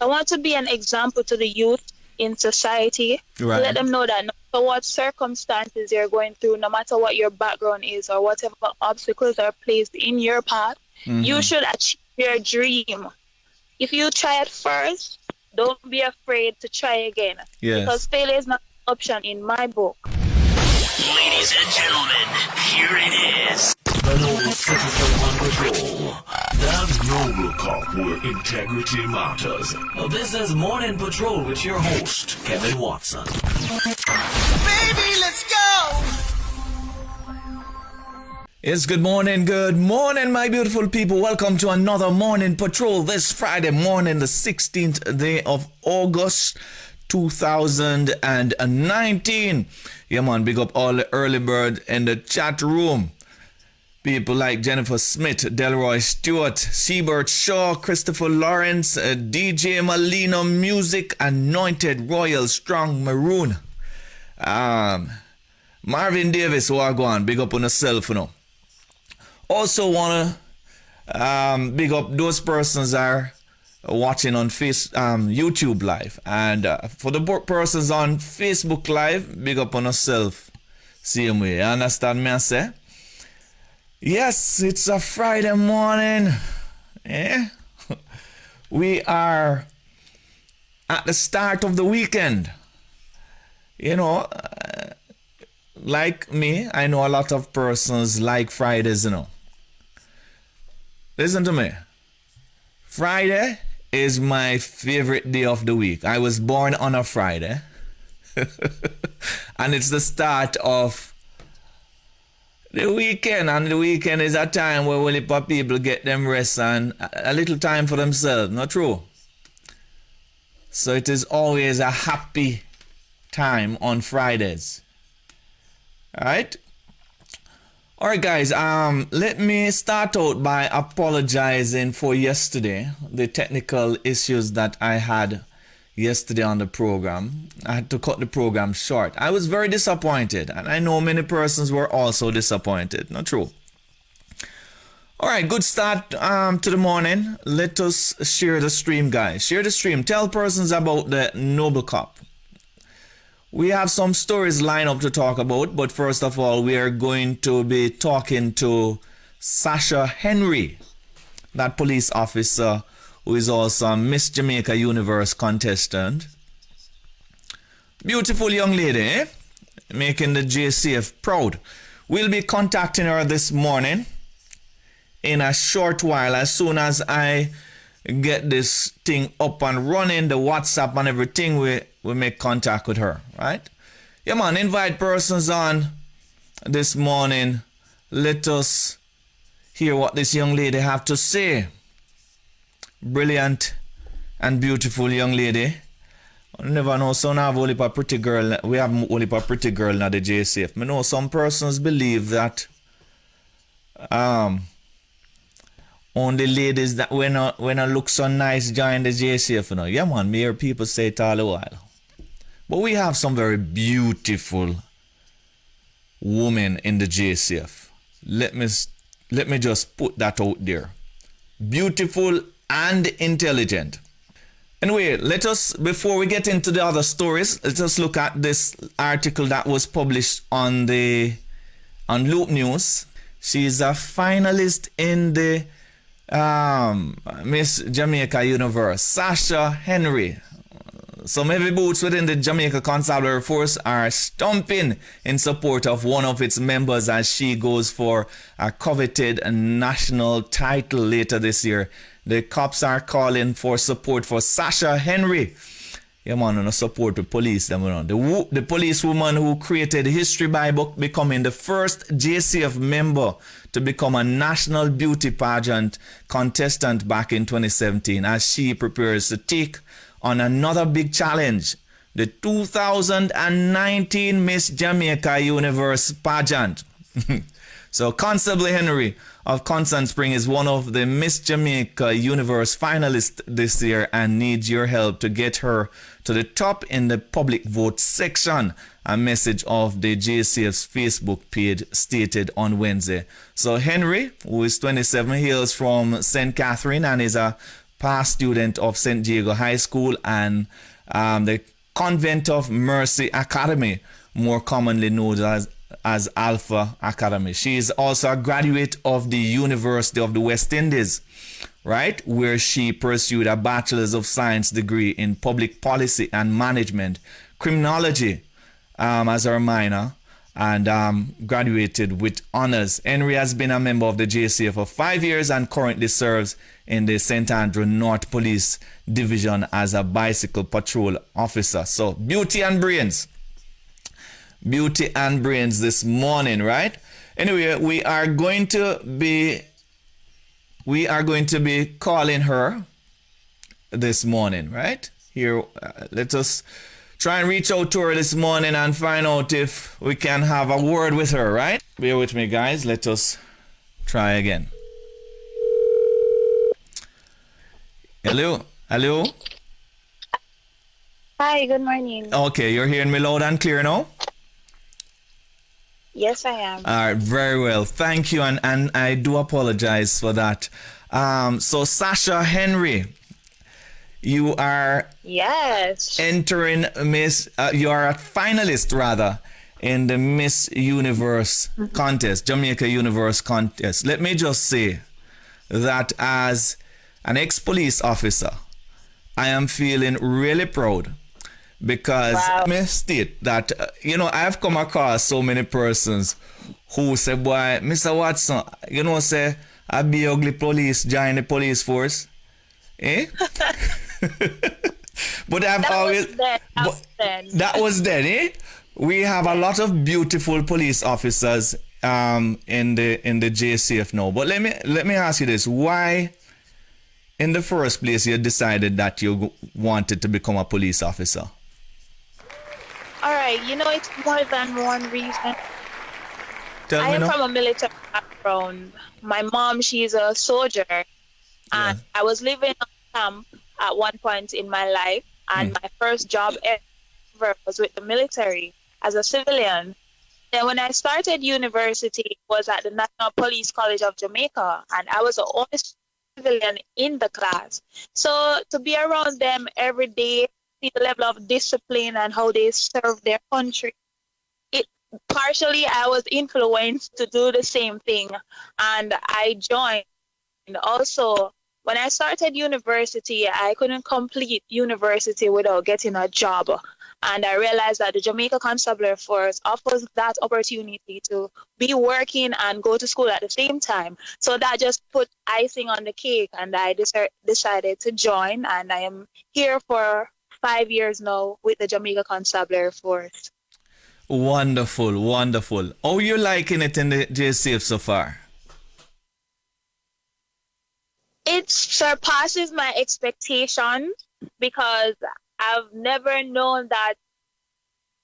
So I want to be an example to the youth in society, Right. to let them know that no matter what circumstances you're going through, no matter what your background is or whatever obstacles are placed in your path, you should achieve your dream. If you try it first, don't be afraid to try again. Yes. Because failure is not an option in my book. Ladies and gentlemen, here it is. The Noble Citizen on Patrol. The Noble Cop where integrity matters. This is Morning Patrol with your host, Kevin Watson. Baby, let's go! Yes, good morning, my beautiful people. Welcome to another Morning Patrol this Friday morning, the 16th day of August, 2019. Yeah, man, big up all the early bird in the chat room. People like Jennifer Smith, Delroy Stewart, Seabird Shaw, Christopher Lawrence, DJ Malino Music, Anointed Royal Strong Maroon. Marvin Davis, Wagwan, big up on yourself, you know. Also wanna big up those persons are watching on YouTube Live, and for the persons on Facebook Live, big up on yourself. Same way, you understand me? I say. Yes, it's a Friday morning. We are at the start of the weekend. You know, like me, I know a lot of persons like Fridays, you know. Listen to me. Friday is my favorite day of the week. I was born on a Friday. And it's the start of the weekend, and the weekend is a time where people get them rest and a little time for themselves, not true? So it is always a happy time on Fridays. Alright, guys, let me start out by apologizing for yesterday, the technical issues that I had yesterday on the program. I had to cut the program short. I was very disappointed, and I know many persons were also disappointed. Not true? Alright, good start to the morning. Let us share the stream, guys. Share the stream. Tell persons about the Noble Cop. We have some stories lined up to talk about, but first of all, we are going to be talking to Sasha Henry, that police officer who is also a Miss Jamaica Universe contestant. Beautiful young lady, eh? Making the JCF proud. We'll be contacting her this morning in a short while. As soon as I get this thing up and running, the WhatsApp and everything, we make contact with her, right? Yeah, man, invite persons on this morning. Let us hear what this young lady have to say. Brilliant and beautiful young lady. I never know, some have only a pretty girl. We have only a pretty girl now the JCF. I know some persons believe that only ladies that when I look so nice join the JCF, you know. Yeah, man, me hear people say it all the while. But we have some very beautiful women in the JCF. Let me just put that out there. Beautiful and intelligent. Anyway, before we get into the other stories, let us look at this article that was published on Loop News. She's a finalist in the Miss Jamaica Universe, Sasha Henry. Some heavy boots within the Jamaica Constabulary Force are stomping in support of one of its members as she goes for a coveted national title later this year. The cops are calling for support for Sasha Henry. Yeah, man, no support to police. The policewoman who created history by becoming the first JCF member to become a national beauty pageant contestant back in 2017 as she prepares to take on another big challenge, the 2019 Miss Jamaica Universe Pageant. So Constable Henry of Constant Spring is one of the Miss Jamaica Universe finalists this year and needs your help to get her to the top in the public vote section. A message of the JCF's Facebook page stated on Wednesday. So Henry, who is 27, hails from St. Catherine and is a past student of St. Diego High School and the Convent of Mercy Academy, more commonly known as Alpha Academy. She is also a graduate of the University of the West Indies, right, where she pursued a Bachelor's of Science degree in Public Policy and Management, Criminology as her minor, and graduated with honors. Henry has been a member of the JCA for 5 years and currently serves in the St. Andrew North Police Division as a bicycle patrol officer. So beauty and brains. Beauty and brains this morning, right? Anyway, we are going to be calling her this morning, right? Here, let us try and reach out to her this morning and find out if we can have a word with her, right? Bear with me, guys. Let us try again. Hello? Hello? Hi, good morning. Okay, you're hearing me loud and clear now? Yes, I am. All right, very well. Thank you, and I do apologize for that. So, Sasha Henry, you are entering you are a finalist, rather, in the Miss Universe contest, Jamaica Universe contest. Let me just say that as an ex-police officer, I am feeling really proud because let me state that, I've come across so many persons who say, boy, Mr. Watson, say, I be ugly police, join the police force. Eh? But I've that was then, eh? We have a lot of beautiful police officers in the JCF now. But let me ask you this: why, in the first place, you decided that you wanted to become a police officer? All right, it's more than one reason. I am from a military background. My mom, she's a soldier, and I was living on camp at one point in my life, and my first job ever was with the military as a civilian. Then when I started university, it was at the National Police College of Jamaica, and I was the only civilian in the class. So to be around them every day, see the level of discipline and how they serve their country, partially I was influenced to do the same thing, and I joined. And also, when I started university, I couldn't complete university without getting a job. And I realized that the Jamaica Constabulary Force offers that opportunity to be working and go to school at the same time. So that just put icing on the cake, and I decided to join, and I am here for 5 years now with the Jamaica Constabulary Force. Wonderful, wonderful. How are you liking it in the JCF so far? It surpasses my expectations because I've never known that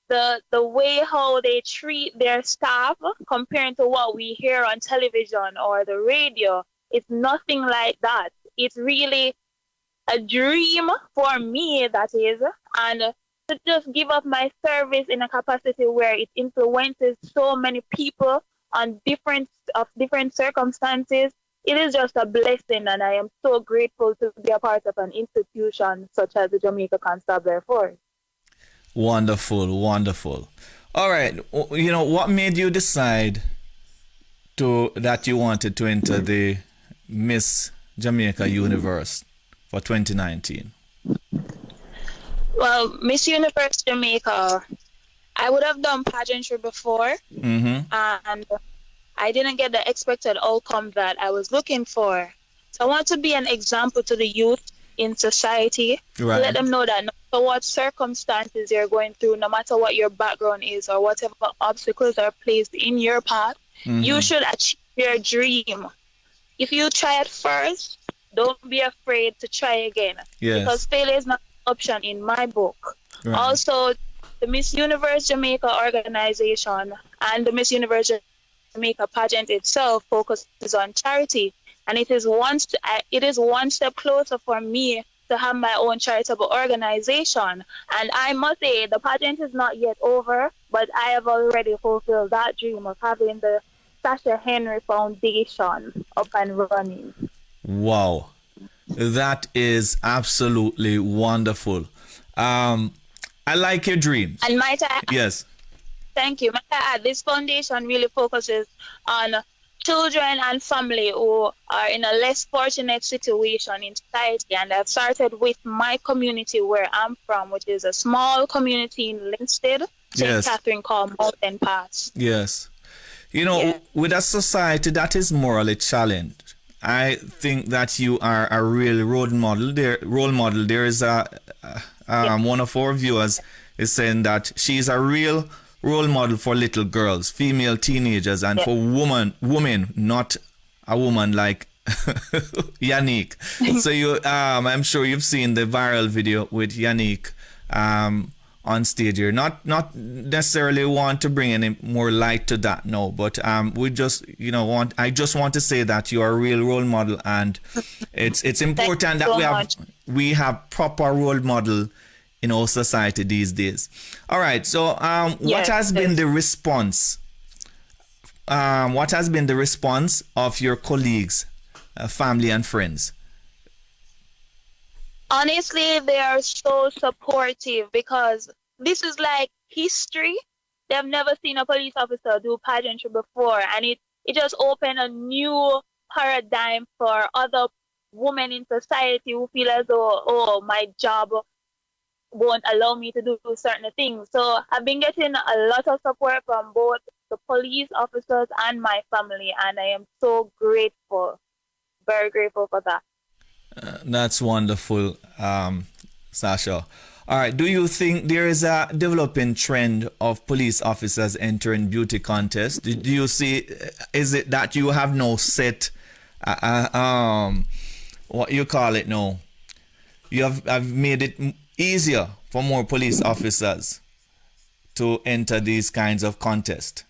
the way how they treat their staff compared to what we hear on television or the radio, it's nothing like that. It's really a dream for me, that is, and to just give up my service in a capacity where it influences so many people on different circumstances. It is just a blessing, and I am so grateful to be a part of an institution such as the Jamaica Constabulary Force. Wonderful, wonderful. All right, what made you decide that you wanted to enter the Miss Jamaica Universe for 2019? Well, Miss Universe Jamaica, I would have done pageantry before, and I didn't get the expected outcome that I was looking for. So I want to be an example to the youth in society, right. Let them know that no matter what circumstances you're going through, no matter what your background is or whatever obstacles are placed in your path, you should achieve your dream. If you try it first, don't be afraid to try again. Yes. Because failure is not an option in my book. Right. Also, the Miss Universe Jamaica organization and the Miss Universe Jamaica pageant itself focuses on charity, and it is one step closer for me to have my own charitable organization. And I must say, the pageant is not yet over, but I have already fulfilled that dream of having the Sasha Henry Foundation up and running. Wow. That is absolutely wonderful. I like your dreams. And might I Yes. thank you. Might I add, this foundation really focuses on children and family who are in a less fortunate situation in society. And I've started with my community where I'm from, which is a small community in Linstead, St. Yes. Catherine, called Mountain Pass. Yes. You know, Yeah. with a society that is morally challenged, I think that you are a real role model. There is one of our viewers is saying that she's a real role model for little girls, female teenagers, and for women, not a woman like Yannick. So I'm sure you've seen the viral video with Yannick on stage here. Not necessarily want to bring any more light to that, no, but we just I just want to say that you are a real role model, and it's important that we have proper role model in our society these days. All right, so what has been the response? What has been the response of your colleagues, family, and friends? Honestly, they are so supportive because this is like history. They've never seen a police officer do pageantry before, and it just opened a new paradigm for other women in society who feel as though, oh, my job won't allow me to do certain things. So I've been getting a lot of support from both the police officers and my family, and I am so grateful, very grateful for that. That's wonderful, Sasha. All right. Do you think there is a developing trend of police officers entering beauty contests? Do you see? Is it that you have no set, what you call it now? You have made it easier for more police officers to enter these kinds of contests,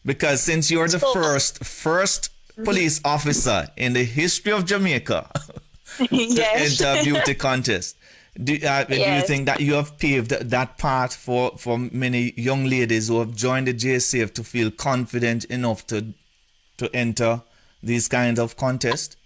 because since you're the first police officer in the history of Jamaica. Yes. To enter beauty contest. Do you think that you have paved that path for many young ladies who have joined the JCF to feel confident enough to enter these kinds of contests?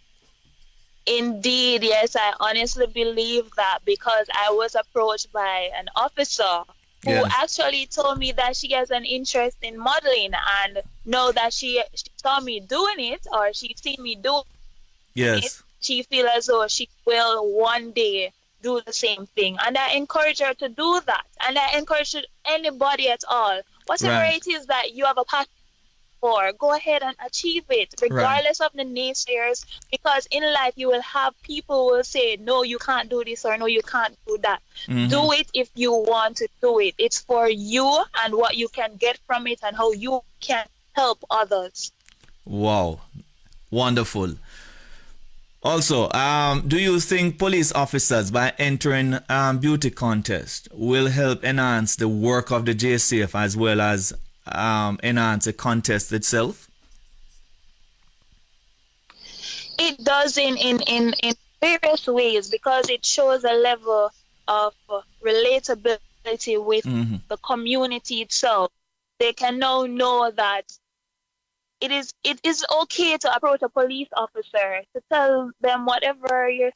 Indeed, yes, I honestly believe that because I was approached by an officer who actually told me that she has an interest in modeling, and know that she saw me doing it, or she seen me do it. She feels as though she will one day do the same thing. And I encourage her to do that. And I encourage anybody at all, whatever it is that you have a passion for, go ahead and achieve it, regardless of the naysayers. Because in life, you will have people who will say, no, you can't do this, or no, you can't do that. Mm-hmm. Do it if you want to do it. It's for you and what you can get from it and how you can help others. Wow. Wonderful. Also, do you think police officers, by entering beauty contest, will help enhance the work of the JCF as well as enhance the contest itself? It does in various ways, because it shows a level of relatability with the community itself. They can now know that it is okay to approach a police officer to tell them whatever your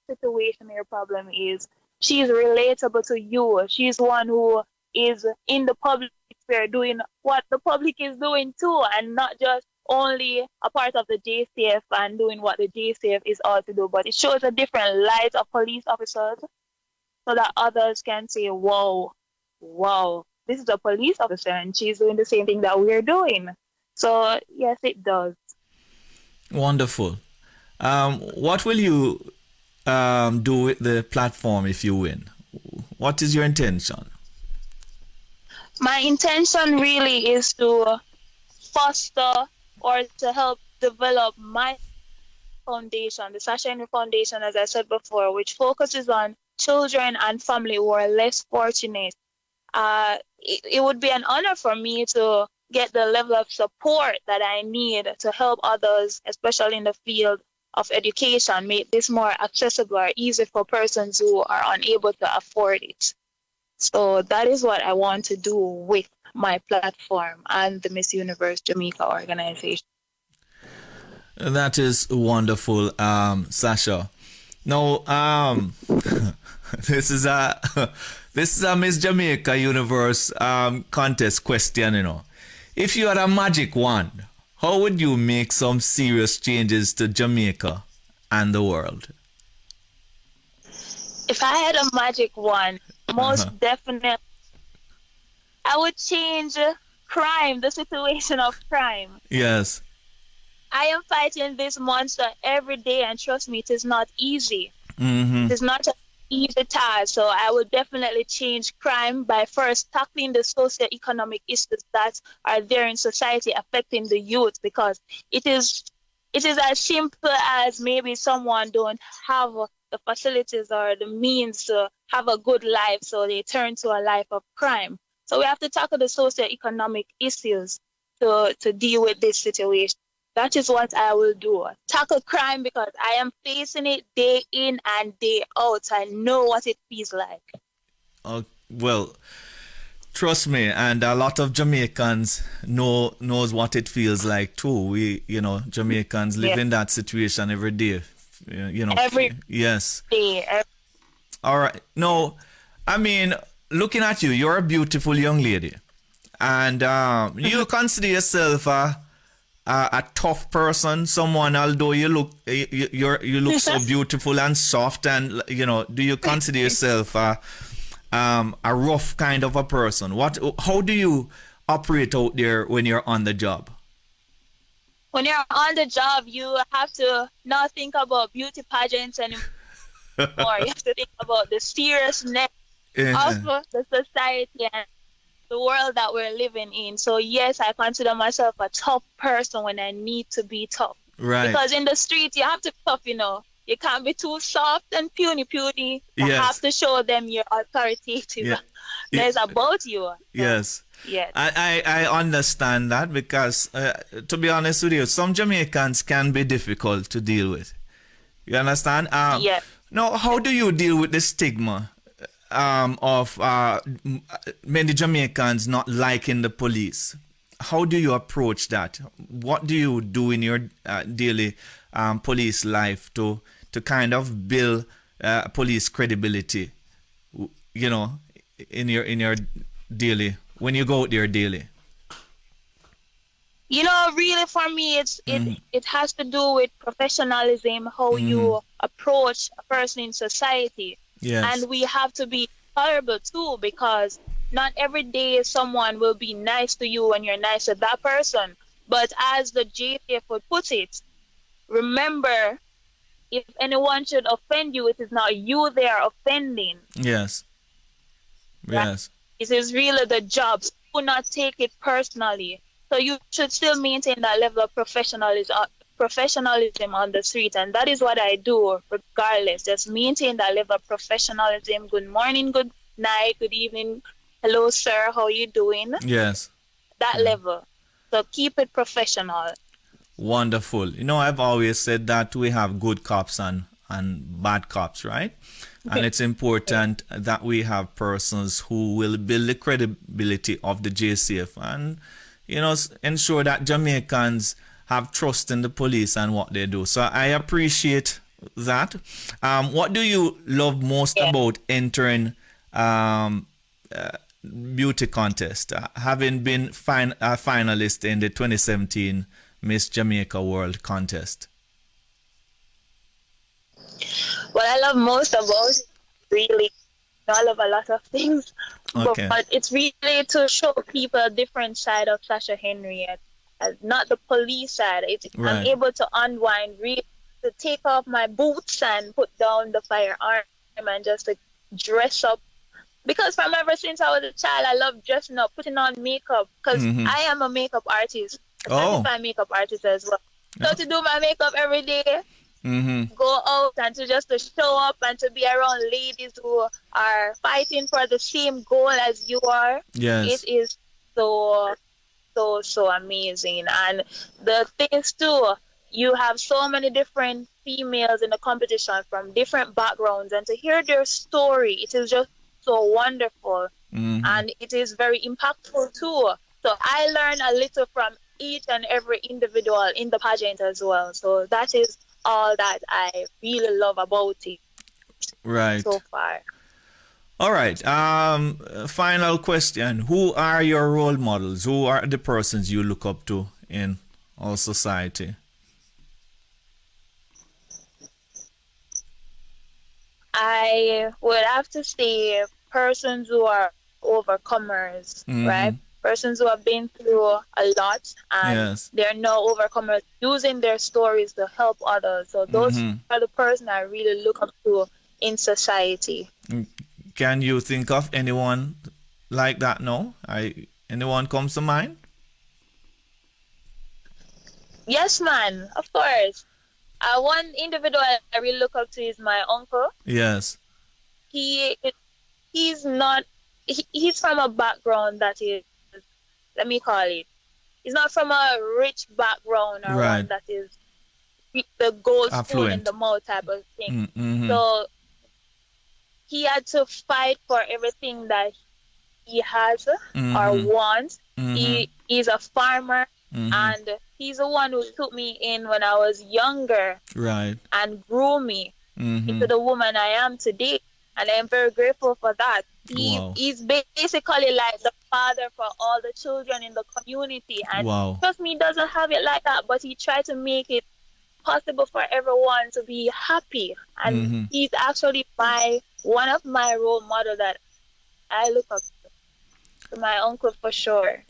situation or your problem is. She's relatable to you. She's one who is in the public sphere doing what the public is doing too, and not just only a part of the JCF and doing what the JCF is all to do. But it shows a different light of police officers so that others can say, wow, this is a police officer and she's doing the same thing that we're doing. So, yes, it does. Wonderful. What will you do with the platform if you win? What is your intention? My intention really is to foster or to help develop my foundation, the Sasha Henry Foundation, as I said before, which focuses on children and family who are less fortunate. It would be an honor for me to get the level of support that I need to help others, especially in the field of education, make this more accessible or easy for persons who are unable to afford it. So that is what I want to do with my platform and the Miss Universe Jamaica organization. That is wonderful, Sasha. No, this is a this is a Miss Jamaica Universe contest question, you know. If you had a magic wand, how would you make some serious changes to Jamaica and the world? If I had a magic wand, most definitely I would change crime, the situation of crime. Yes. I am fighting this monster every day, and trust me, it is not easy. Mm-hmm. It is not an easy task. So I would definitely change crime by first tackling the socio-economic issues that are there in society affecting the youth, because it is as simple as maybe someone don't have the facilities or the means to have a good life, so they turn to a life of crime. So we have to tackle the socio-economic issues to deal with this situation. That is what I will do. Tackle crime because I am facing it day in and day out. I know what it feels like. Well, trust me, and a lot of Jamaicans knows what it feels like too. We, Jamaicans live in that situation every day. Every yes. day. All right. No, I mean, looking at you, you're a beautiful young lady, and you consider yourself a tough person, someone, although you look so beautiful and soft, and do you consider yourself a rough kind of a person? How do you operate out there when you're on the job? When you're on the job, you have to not think about beauty pageants anymore. You have to think about the seriousness of the society and the world that we're living in. So yes, I consider myself a tough person when I need to be tough. Right. Because in the street, you have to be tough, You can't be too soft and puny. You have to show them your authoritative. Yeah. There's about you. Yes. Yes. I understand that because, to be honest with you, some Jamaicans can be difficult to deal with. You understand? Yes. Now, how do you deal with the stigma of many Jamaicans not liking the police? How do you approach that? What do you do in your daily police life to kind of build police credibility? In your daily, when you go out there daily. Really for me, it has to do with professionalism, how you approach a person in society. Yes. And we have to be tolerable too, because not every day someone will be nice to you when you're nice to that person. But as the JTF would put it, remember, if anyone should offend you, it is not you they are offending. Yes. Yes. It is really the job. So do not take it personally. So you should still maintain that level of professionalism on the street, and that is what I do regardless. Just maintain that level of professionalism. Good morning, good night, good evening, hello sir, how you doing? Yes. That level. So keep it professional. Wonderful. I've always said that we have good cops and bad cops, right? And it's important that we have persons who will build the credibility of the JCF and ensure that Jamaicans have trust in the police and what they do. So I appreciate that. What do you love most about entering beauty contest, having been a finalist in the 2017 Miss Jamaica World Contest? What I love most about it, really, I love a lot of things, okay. but it's really to show people a different side of Sasha Henry, not the police side. Right. I'm able to unwind, really, to take off my boots and put down the firearm and just to dress up. Because from ever since I was a child, I love dressing up, putting on makeup, because I am a makeup artist, a certified makeup artist as well. So to do my makeup every day, go out and to show up and to be around ladies who are fighting for the same goal as you are. Yes. It is so amazing. And the things too, you have so many different females in the competition from different backgrounds, and to hear their story, it is just so wonderful. And it is very impactful too. So I learn a little from each and every individual in the pageant as well. So that is all that I really love about it Right. so far. All right. Final question. Who are your role models? Who are the persons you look up to in our society? I would have to say persons who are overcomers, right? Persons who have been through a lot and Yes. they're now overcomers using their stories to help others. So those are the person I really look up to in society. Can you think of anyone like that now? Anyone comes to mind? Yes, man, of course. One individual I really look up to is my uncle. Yes. He's from a background that is, let me call it, he's not from a rich background or Right. one that is the gold spoon in Affluent. the mouth type of thing. So he had to fight for everything that he has or wants. He's a farmer, and he's the one who took me in when I was younger Right. and grew me into the woman I am today. And I'm very grateful for that. Wow. He's basically like the father for all the children in the community. And Wow. trust me, he doesn't have it like that, but he tried to make it possible for everyone to be happy. And he's actually one of my role models that I look up to my uncle for sure.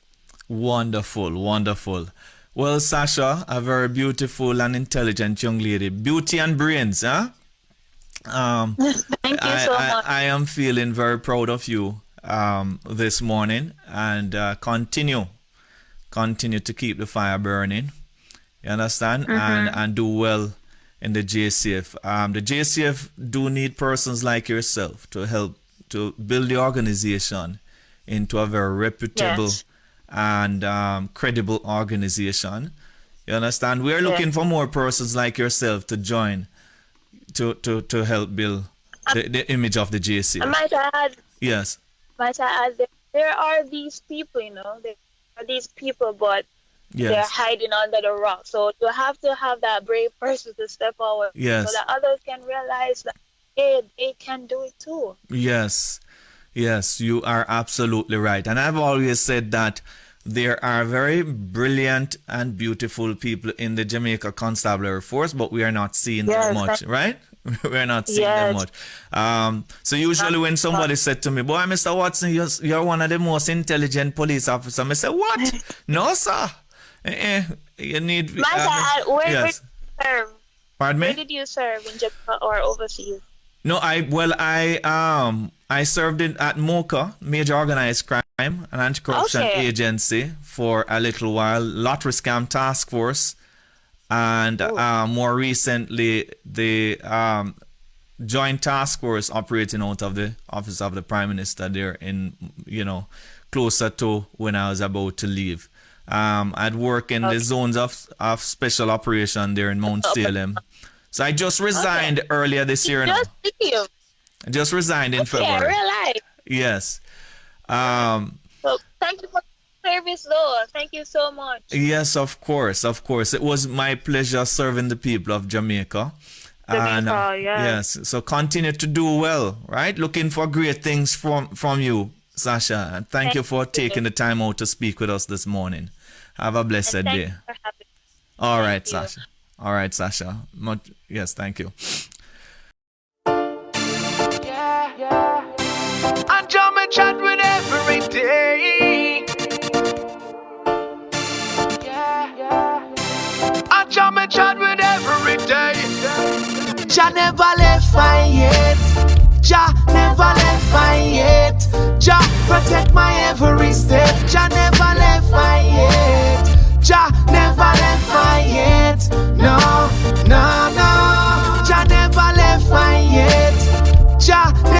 Wonderful, wonderful. Well, Sasha, a very beautiful and intelligent young lady. Beauty and brains, huh? Thank you so much. I am feeling very proud of you this morning, and continue to keep the fire burning. You understand? And do well in the JCF. The JCF do need persons like yourself to help to build the organization into a very reputable and credible organization. You understand? We are looking for more persons like yourself to join to help build the image of the JCF. Might I add, Yes. there are these people, there are these people, but they're Yes. hiding under the rock. So you have to have that brave person to step forward Yes. so that others can realize that, hey, they can do it too. Yes. Yes, you are absolutely right. And I've always said that there are very brilliant and beautiful people in the Jamaica Constabulary Force, but we are not seeing them much, right? We're not seeing them much. So usually when somebody said to me, boy, Mr. Watson, you're one of the most intelligent police officers, I say, what? No, sir. You need... Where did you serve? Pardon me? Where did you serve, in Jamaica or overseas? No, I served at MOCA, Major Organized Crime and Anti-Corruption Agency, for a little while, Lottery Scam Task Force, and more recently the Joint Task Force operating out of the Office of the Prime Minister there in, closer to when I was about to leave. I'd work in the zones of special operation there in Mount Salem. So I just resigned earlier this year. I just resigned in February. Real life. Yes. So thank you for the service, though. Thank you so much. Yes, of course. It was my pleasure serving the people of Jamaica. Yes. So continue to do well, right? Looking for great things from you, Sasha. And thank you for taking the time out to speak with us this morning. Have a blessed day. You for having me. All right, Sasha. All right, Sasha. Yes, thank you. And John me chat with every day. And John me chat with every day. Jah never left my yet. Jah never left my yet. Jah protect my every step. Jah never left.